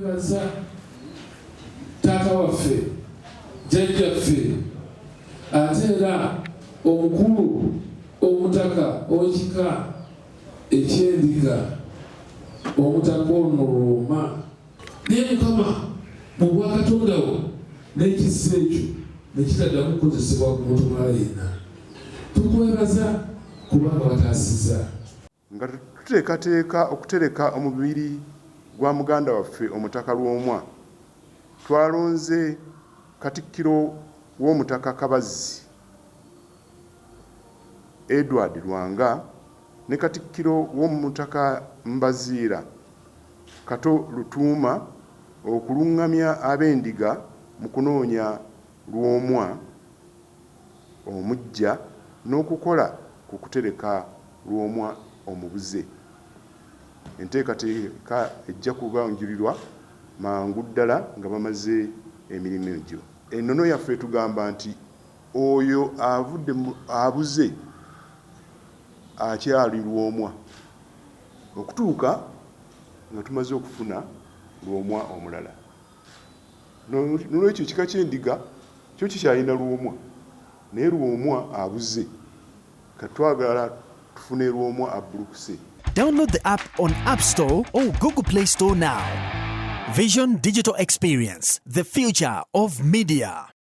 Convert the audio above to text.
tukwebaza taata waffe jjajjaffe ate era omukulu omutaka ow'ekika eky'Endiga omutaka ono Lwomwa naye Mukama mu bwakatondawo n'ekisa ekyo nekitaddamu kukozesebwa ku muntu mulala yenna. Tukwebaza kubanga wataasiza. Nga tuteekateeka okutereka omubiri gwa muganda waffe omutaka Lwomwa, twalonze Katikkiro w'omutaka Kabazzi Edward Lwanga ne Katikkiro w'omutaka Mbaziira Kato Lutuuma okuluŋŋamya Abendiga mu kunoonya Lwomwa omuggya n'okukola ku kutereka Lwomwa omubuze. Enteekateeka ejja kubanjulirwa mangu ddala nga bamaze emirimu egyo. Ennono yaffe tugamba nti oyo avudde abuze akyali Lwomwa okutuuka nga tumaze okufuna Lwomwa omulala. Nolwekyo ekika ky'Endiga kyo kikyalina Lwomwa naye Lwomwa abuze. Katwagala tufune Lwomwa abbulukuse. Download the app on App Store or Google Play Store now. Vision Digital Experience, the future of media.